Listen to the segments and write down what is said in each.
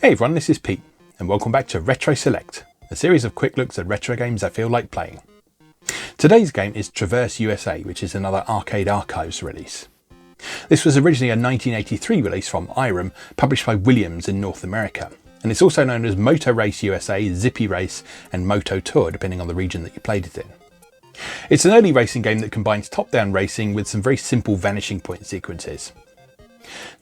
Hey everyone, this is Pete, and welcome back to Retro Select, a series of quick looks at retro games I feel like playing. Today's game is Traverse USA, which is another Arcade Archives release. This was originally a 1983 release from Irem, published by Williams in North America, and it's also known as Moto Race USA, Zippy Race, and Moto Tour, depending on the region that you played it in. It's an early racing game that combines top-down racing with some very simple Vanishing Point sequences.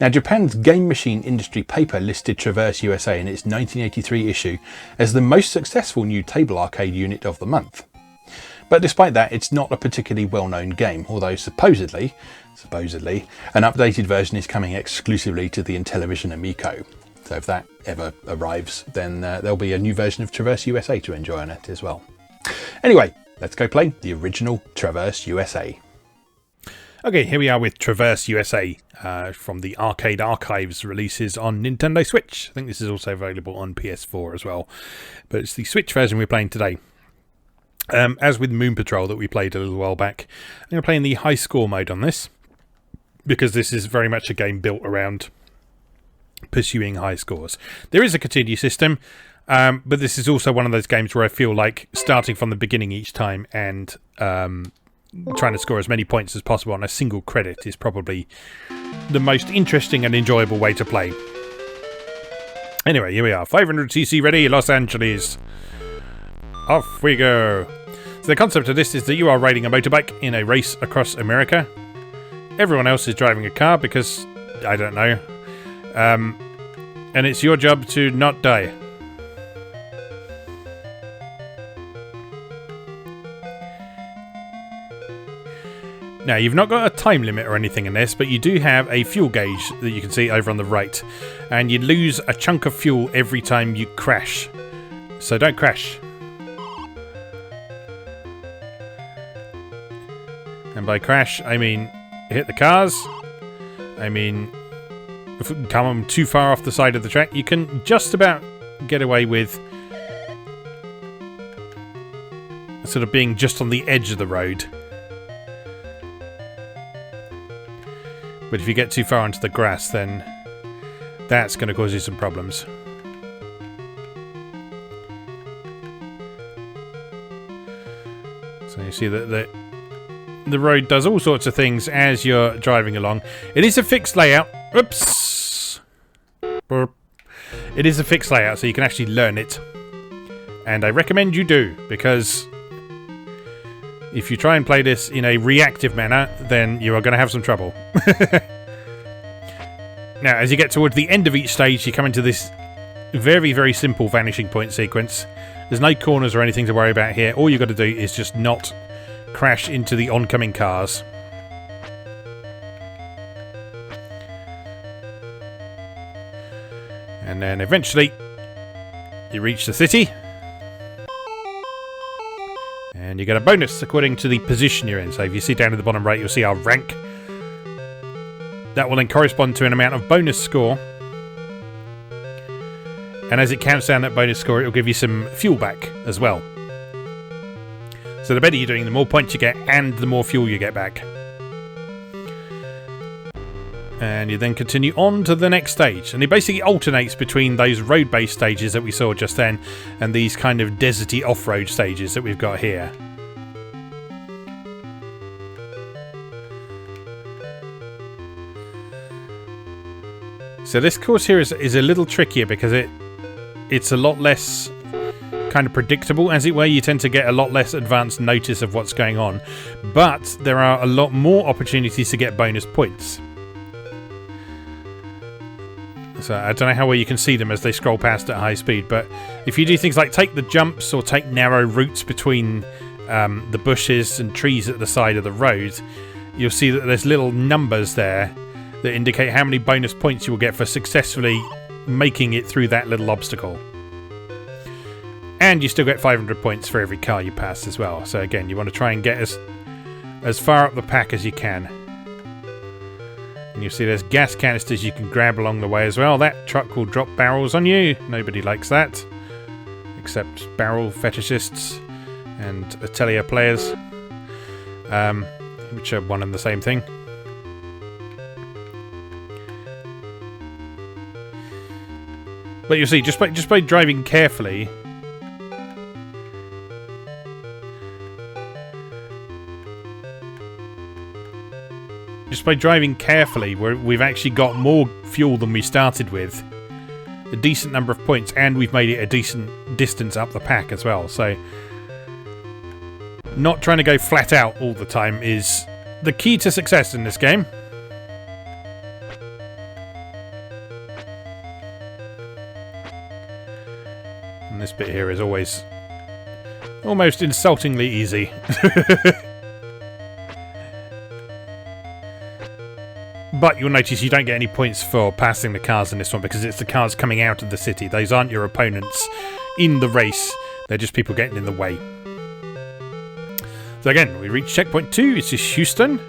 Now, Japan's Game Machine Industry paper listed Traverse USA in its 1983 issue as the most successful new table arcade unit of the month. But despite that, it's not a particularly well-known game, although supposedly, an updated version is coming exclusively to the Intellivision Amico. So if that ever arrives, then there'll be a new version of Traverse USA to enjoy on it as well. Anyway, let's go play the original Traverse USA. Okay, here we are with Traverse USA from the Arcade Archives releases on Nintendo Switch. I think this is also available on PS4 as well, but it's the Switch version we're playing today. As with Moon Patrol that we played a little while back, I'm going to play in the high score mode on this, because this is very much a game built around pursuing high scores. There is a continue system, but this is also one of those games where I feel like starting from the beginning each time and trying to score as many points as possible on a single credit is probably the most interesting and enjoyable way to play. Anyway, here we are. 500cc ready, Los Angeles. Off we go. So the concept of this is that you are riding a motorbike in a race across America. Everyone else is driving a car because, I don't know. And it's your job to not die. Now, you've not got a time limit or anything in this, but you do have a fuel gauge that you can see over on the right. And you lose a chunk of fuel every time you crash. So don't crash. And by crash, I mean hit the cars. I mean, if you come too far off the side of the track, you can just about get away with sort of being just on the edge of the road. But if you get too far onto the grass, then that's going to cause you some problems. So you see that the road does all sorts of things as you're driving along. It is a fixed layout. Oops. Burp. It is a fixed layout, so you can actually learn it. And I recommend you do, because if you try and play this in a reactive manner, then you are going to have some trouble. Now, as you get towards the end of each stage, you come into this very, very simple Vanishing Point sequence. There's no corners or anything to worry about here. All you've got to do is just not crash into the oncoming cars. And then eventually you reach the city. And you get a bonus according to the position you're in. So if you see down at the bottom right, you'll see our rank. That will then correspond to an amount of bonus score. And as it counts down that bonus score, it will give you some fuel back as well. So the better you're doing, the more points you get and the more fuel you get back. And you then continue on to the next stage. And it basically alternates between those road-based stages that we saw just then and these kind of deserty off-road stages that we've got here. So this course here is a little trickier because it's a lot less kind of predictable, as it were. You tend to get a lot less advanced notice of what's going on, but there are a lot more opportunities to get bonus points. So I don't know how well you can see them as they scroll past at high speed, but if you do things like take the jumps or take narrow routes between the bushes and trees at the side of the road, you'll see that there's little numbers there that indicate how many bonus points you will get for successfully making it through that little obstacle. And you still get 500 points for every car you pass as well. So again, you want to try and get as far up the pack as you can. And you'll see there's gas canisters you can grab along the way as well. That truck will drop barrels on you. Nobody likes that, except barrel fetishists and Atelier players, which are one and the same thing. But you'll see, just by driving carefully... Just by driving carefully, we've actually got more fuel than we started with. A decent number of points, and we've made it a decent distance up the pack as well. So, not trying to go flat out all the time is the key to success in this game. And this bit here is always almost insultingly easy. But you'll notice you don't get any points for passing the cars in this one because it's the cars coming out of the city. Those aren't your opponents in the race. They're just people getting in the way. So again, we reach checkpoint 2. It's just Houston.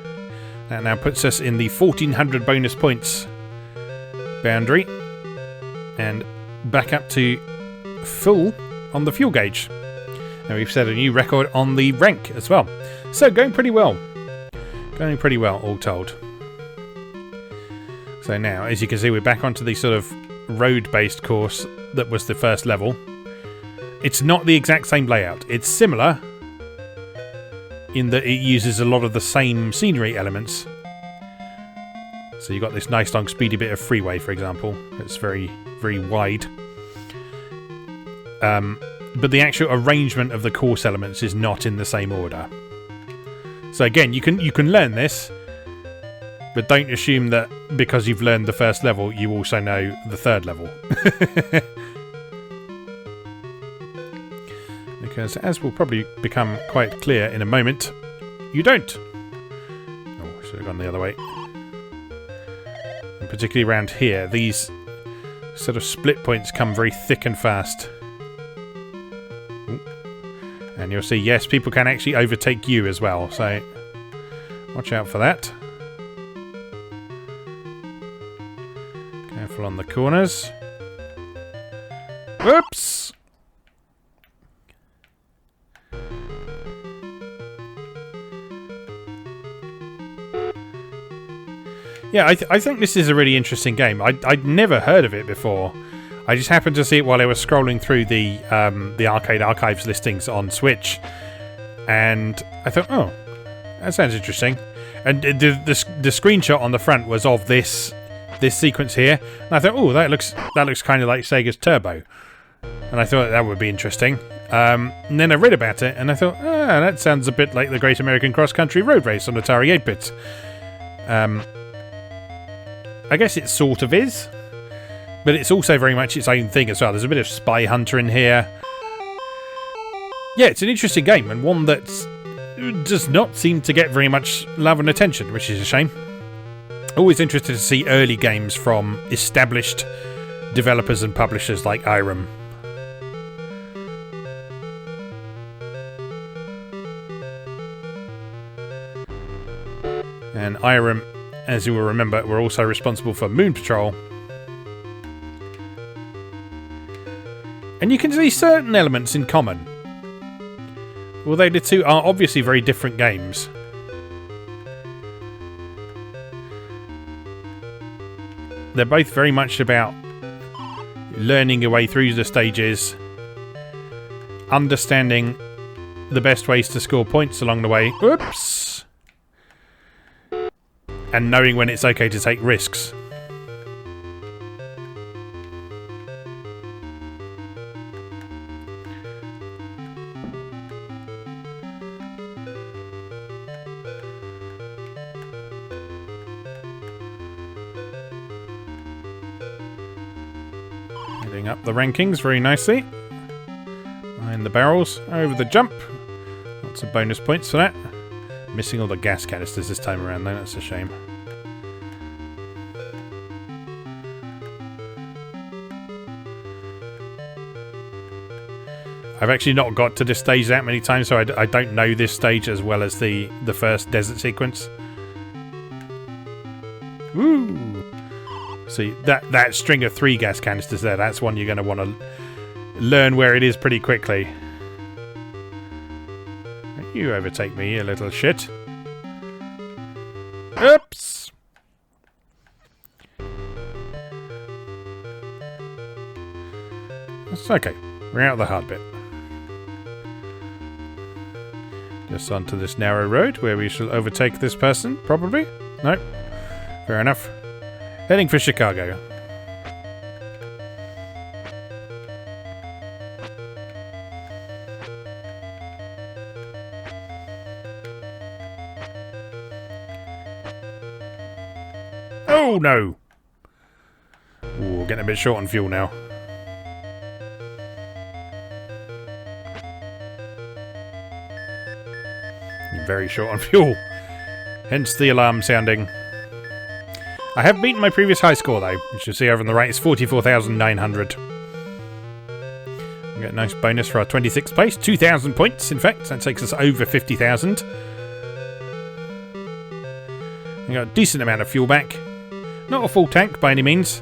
That now puts us in the 1400 bonus points boundary. And back up to full on the fuel gauge. And we've set a new record on the rank as well. So going pretty well. Going pretty well, all told. So now, as you can see, we're back onto the sort of road-based course that was the first level. It's not the exact same layout. It's similar in that it uses a lot of the same scenery elements. So you've got this nice long speedy bit of freeway, for example. It's very, very wide. But the actual arrangement of the course elements is not in the same order. So again, you can learn this. But don't assume that because you've learned the first level, you also know the third level. Because, as will probably become quite clear in a moment, you don't. Oh, should have gone the other way. And particularly around here, these sort of split points come very thick and fast. Ooh. And you'll see, yes, people can actually overtake you as well, so watch out for that. Careful on the corners. Whoops! Yeah, I think this is a really interesting game. I'd never heard of it before. I just happened to see it while I was scrolling through the Arcade Archives listings on Switch. And I thought, oh, that sounds interesting. And the screenshot on the front was of this sequence here, and I thought, oh, that looks kind of like Sega's Turbo, and I thought that would be interesting. And then I read about it, and I thought, that sounds a bit like the Great American Cross Country Road Race on Atari 8-bit. I guess it sort of is, but it's also very much its own thing as well. There's a bit of Spy Hunter in here. Yeah, it's an interesting game, and one that does not seem to get very much love and attention, which is a shame. Always interested to see early games from established developers and publishers like Irem. And Irem, as you will remember, were also responsible for Moon Patrol. And you can see certain elements in common. Although the two are obviously very different games. They're both very much about learning your way through the stages, understanding the best ways to score points along the way, oops, and knowing when it's okay to take risks. Heading up the rankings very nicely. Behind the barrels, over the jump. Lots of bonus points for that. Missing all the gas canisters this time around though, that's a shame. I've actually not got to this stage that many times, so I don't know this stage as well as the first desert sequence. Woo! See, that string of 3 gas canisters there, that's one you're going to want to learn where it is pretty quickly. You overtake me, you little shit. Oops! It's okay. We're out of the hard bit. Just onto this narrow road where we shall overtake this person, probably? No. Fair enough. Heading for Chicago. Oh no! Ooh, getting a bit short on fuel now. Very short on fuel. Hence the alarm sounding. I have beaten my previous high score though, which you'll see over on the right is 44,900. We get a nice bonus for our 26th place, 2,000 points in fact, that takes us over 50,000. We got a decent amount of fuel back. Not a full tank by any means.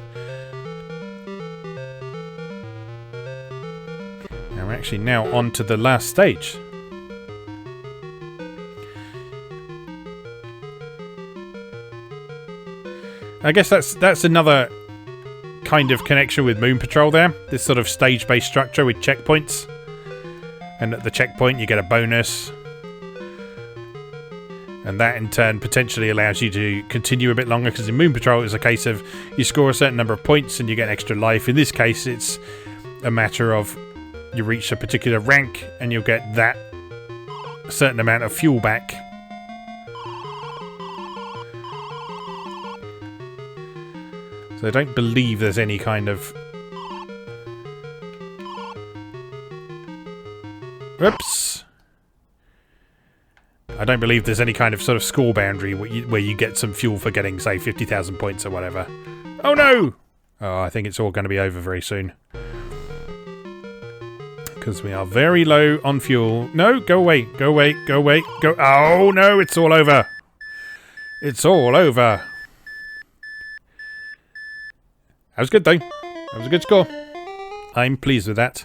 And we're actually now on to the last stage. I guess that's another kind of connection with Moon Patrol there. This sort of stage-based structure with checkpoints. And at the checkpoint you get a bonus. And that in turn potentially allows you to continue a bit longer, because in Moon Patrol it's a case of you score a certain number of points and you get extra life. In this case it's a matter of you reach a particular rank and you'll get that certain amount of fuel back. So I don't believe there's any kind of... Whoops! I don't believe there's any kind of sort of score boundary where you get some fuel for getting, say, 50,000 points or whatever. Oh no! Oh, I think it's all going to be over very soon. Because we are very low on fuel. No, go away, go away, go away, go... Oh no, it's all over! It's all over! That was good though. That was a good score. I'm pleased with that.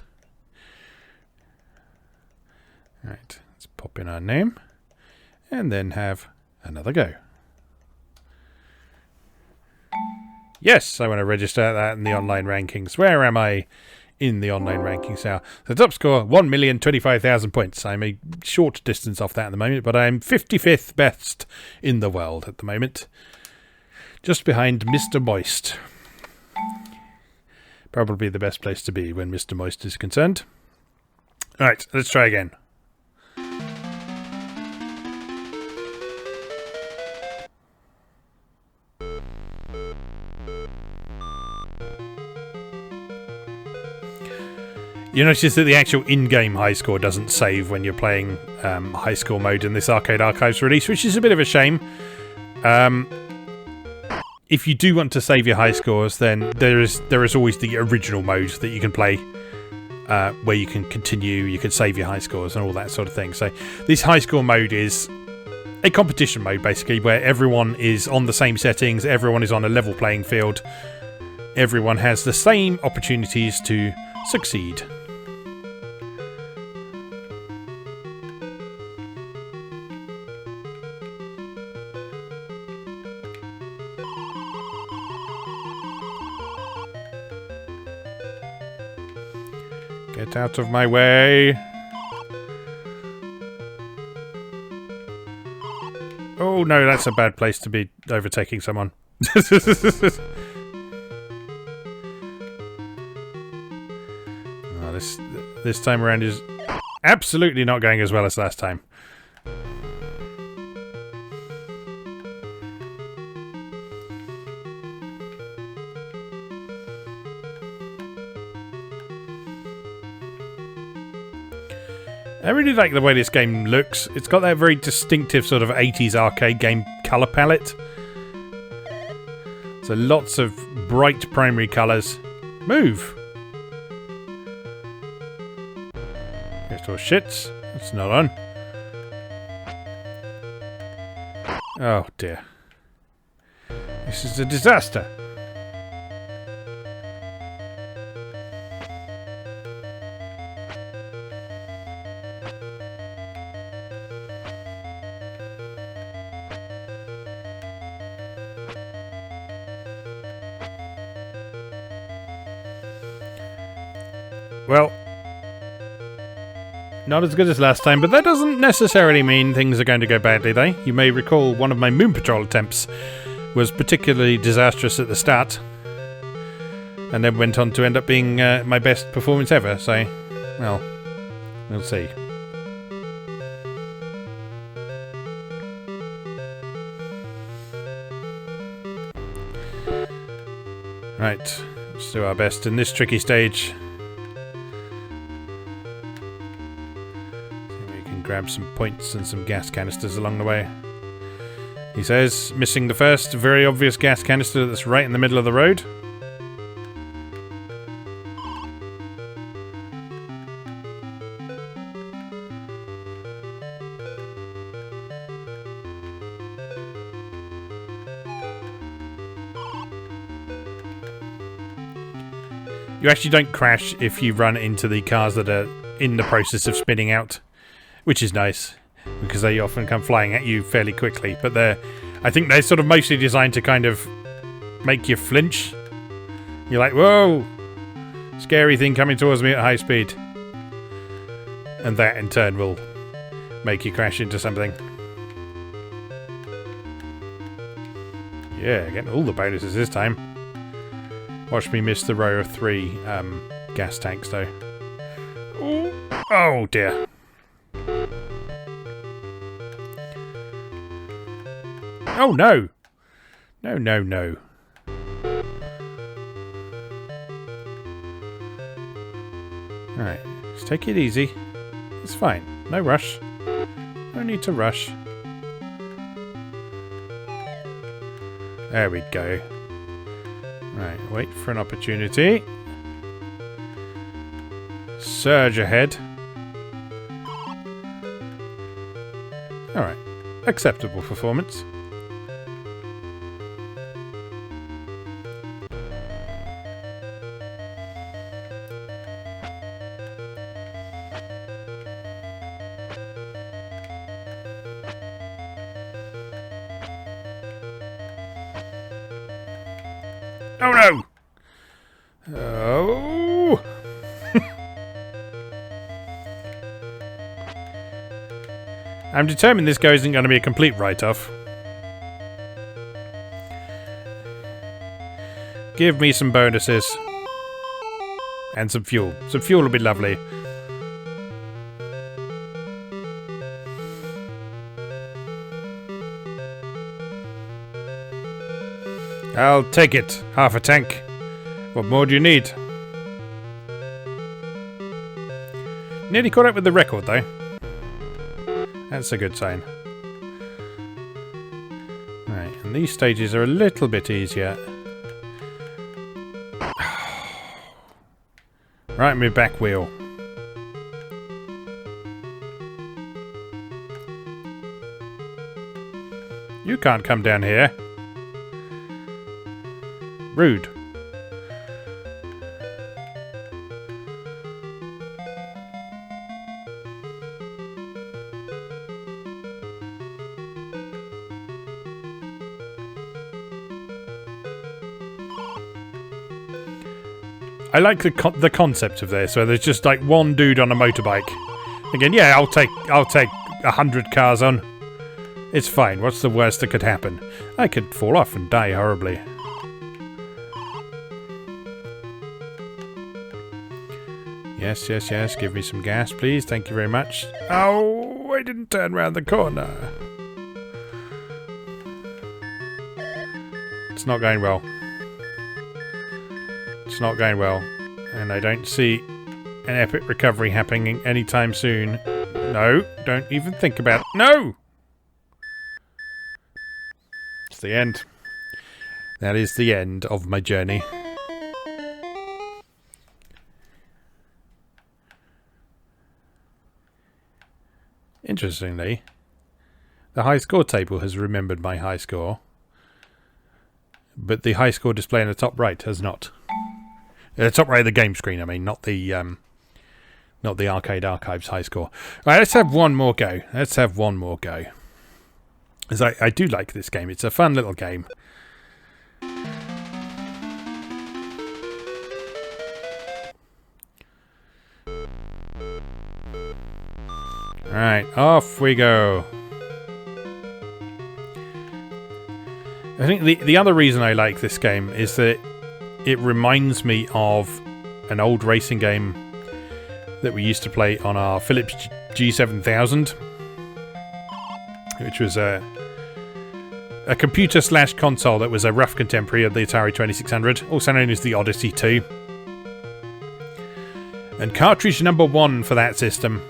Right, let's pop in our name. And then have another go. Yes, I want to register that in the online rankings. Where am I in the online rankings now? The top score, 1,025,000 points. I'm a short distance off that at the moment, but I'm 55th best in the world at the moment. Just behind Mr. Moist. Probably the best place to be when Mr. Moist is concerned. Alright, let's try again. You notice that the actual in-game high score doesn't save when you're playing high score mode in this Arcade Archives release, which is a bit of a shame. If you do want to save your high scores, then there is always the original mode that you can play, where you can continue, you can save your high scores and all that sort of thing. So this high score mode is a competition mode, basically, where everyone is on the same settings, everyone is on a level playing field, everyone has the same opportunities to succeed. Get out of my way. Oh no, that's a bad place to be overtaking someone. Oh, this time around is absolutely not going as well as last time. I really like the way this game looks. It's got that very distinctive sort of 80s arcade game colour palette. So lots of bright primary colours. Move! Oh shit, it's not on. Oh dear. This is a disaster. Well, not as good as last time, but that doesn't necessarily mean things are going to go badly, though. You may recall one of my Moon Patrol attempts was particularly disastrous at the start, and then went on to end up being my best performance ever, so, well, we'll see. Right, let's do our best in this tricky stage. Grab some points and some gas canisters along the way. He says, missing the first very obvious gas canister that's right in the middle of the road. You actually don't crash if you run into the cars that are in the process of spinning out. Which is nice, because they often come flying at you fairly quickly. But I think they're sort of mostly designed to kind of make you flinch. You're like, whoa! Scary thing coming towards me at high speed. And that in turn will make you crash into something. Yeah, getting all the bonuses this time. Watch me miss the row of 3 gas tanks though. Oh dear. Oh no! No, no, no. Alright, just take it easy. It's fine. No rush. No need to rush. There we go. Right, wait for an opportunity. Surge ahead. Alright, acceptable performance. Oh no! Oh! I'm determined this guy isn't going to be a complete write-off. Give me some bonuses. And some fuel. Some fuel will be lovely. I'll take it. Half a tank. What more do you need? Nearly caught up with the record, though. That's a good sign. Right, and these stages are a little bit easier. Right, my back wheel. You can't come down here. Rude. I like the concept of this, where there's just like one dude on a motorbike. Again, yeah, I'll take 100 cars on. It's fine. What's the worst that could happen? I could fall off and die horribly. Yes, yes, yes. Give me some gas, please. Thank you very much. Oh, I didn't turn around the corner. It's not going well. It's not going well. And I don't see an epic recovery happening anytime soon. No, don't even think about it. No! It's the end. That is the end of my journey. Interestingly, the high score table has remembered my high score, but the high score display in the top right has not. The top right of the game screen, I mean, not the Arcade Archives high score. Right, let's have one more go. Let's have one more go. As I do like this game. It's a fun little game. Right, off we go. I think the other reason I like this game is that it reminds me of an old racing game that we used to play on our Philips G7000, which was a computer/console that was a rough contemporary of the Atari 2600, also known as the Odyssey 2. And cartridge number 1 for that system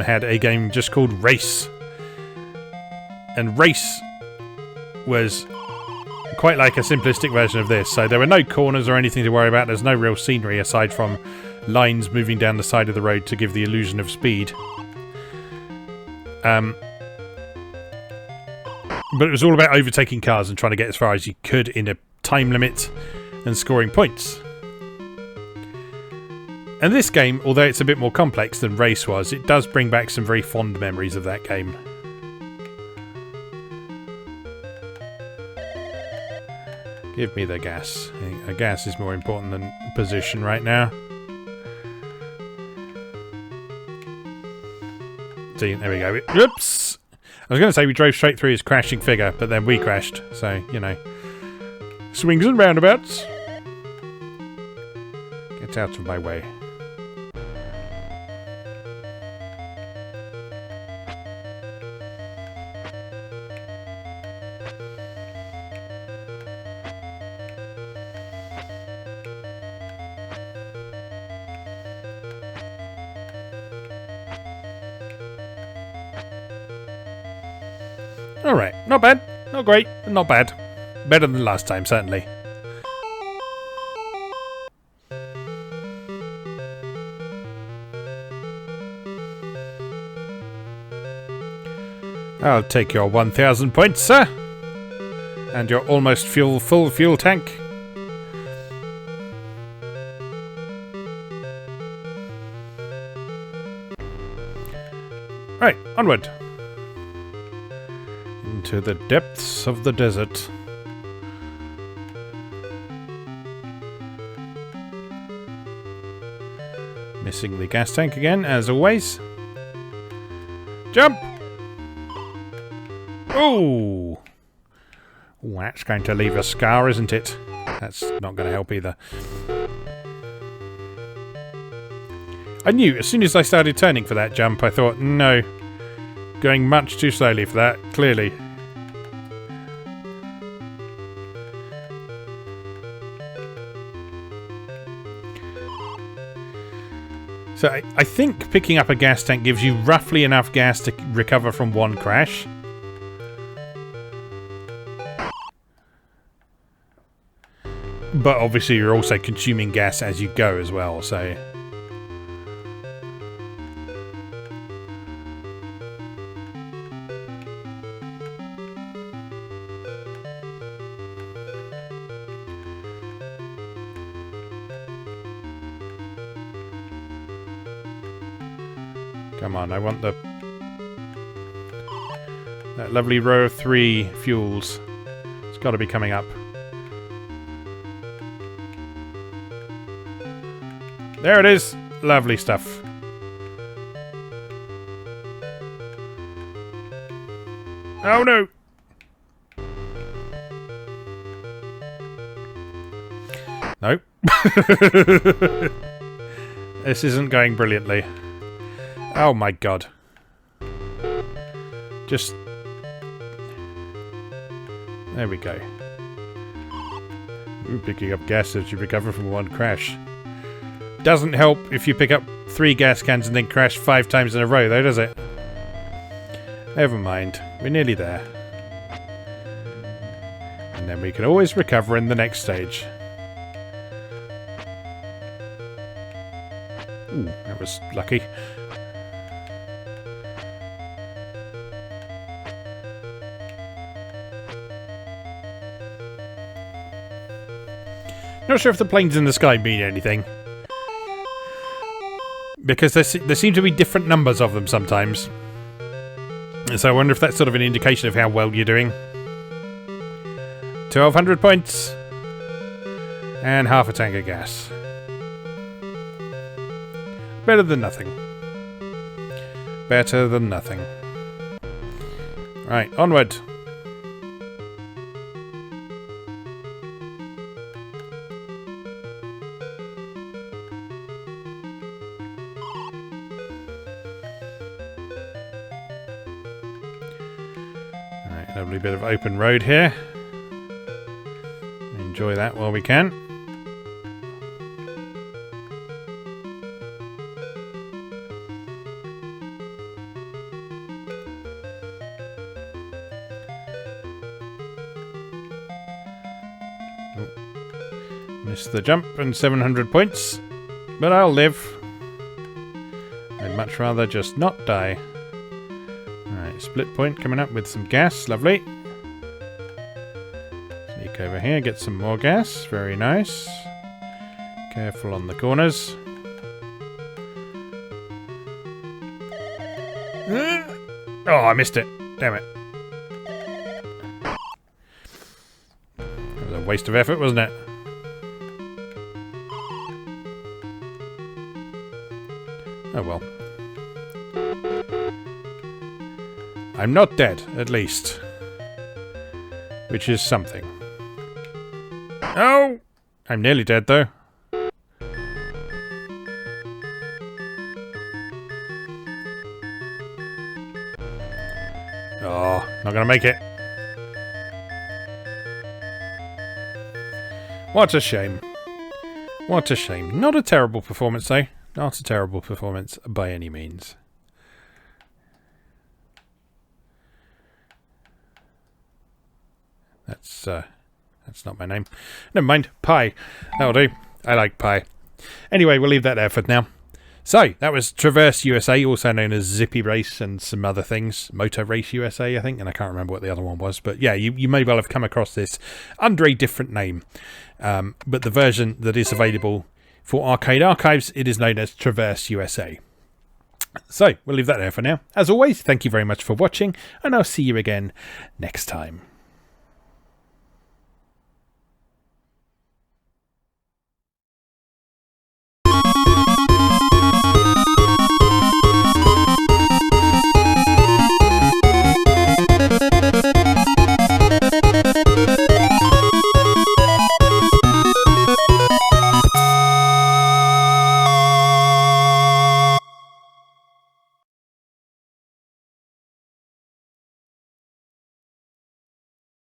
had a game just called Race. And Race was quite like a simplistic version of this. So there were no corners or anything to worry about. There's no real scenery aside from lines moving down the side of the road to give the illusion of speed. But it was all about overtaking cars and trying to get as far as you could in a time limit and scoring points. And this game, although it's a bit more complex than Race was, it does bring back some very fond memories of that game. Give me the gas. I think the gas is more important than position right now. See, there we go. Oops! I was going to say we drove straight through his crashing figure, but then we crashed. So, you know. Swings and roundabouts. Get out of my way. Alright, not bad, not great, but not bad. Better than last time, certainly. I'll take your 1,000 points, sir. And your almost full fuel tank. Right, onward. Into the depths of the desert. Missing the gas tank again, as always. Jump! Oh! That's going to leave a scar, isn't it? That's not going to help either. I knew, as soon as I started turning for that jump, I thought, no. Going much too slowly for that, clearly. So I think picking up a gas tank gives you roughly enough gas to recover from one crash. But obviously you're also consuming gas as you go as well, so... Come on, I want that lovely row of 3 fuels. It's got to be coming up. There it is. Lovely stuff. Oh no! Nope. This isn't going brilliantly. Oh my god. Just... There we go. Ooh, picking up gas as you recover from one crash. Doesn't help if you pick up 3 gas cans and then crash 5 times in a row, though, does it? Never mind. We're nearly there. And then we can always recover in the next stage. Ooh, that was lucky. Not sure if the planes in the sky mean anything. Because there seem to be different numbers of them sometimes. So I wonder if that's sort of an indication of how well you're doing. 1,200 points. And half a tank of gas. Better than nothing. better than nothing. Right, onward. Right, lovely bit of open road here. Enjoy that while we can. Missed the jump and 700 points, but I'll live. I'd much rather just not die. Alright, split point coming up with some gas, lovely. Sneak over here, get some more gas, very nice. Careful on the corners. Oh, I missed it, damn it. That was a waste of effort, wasn't it? Oh well. I'm not dead, at least. Which is something. Oh! I'm nearly dead, though. Oh, not gonna make it. What a shame. What a shame. Not a terrible performance, though. Not a terrible performance by any means. That's not my name. Never mind. Pie. That'll do. I like pie. Anyway, we'll leave that there for now. So, that was Traverse USA, also known as Zippy Race and some other things. Motor Race USA, I think, and I can't remember what the other one was. But yeah, you may well have come across this under a different name. But the version that is available for Arcade Archives, it is known as Traverse USA. So, we'll leave that there for now. As always, thank you very much for watching, and I'll see you again next time.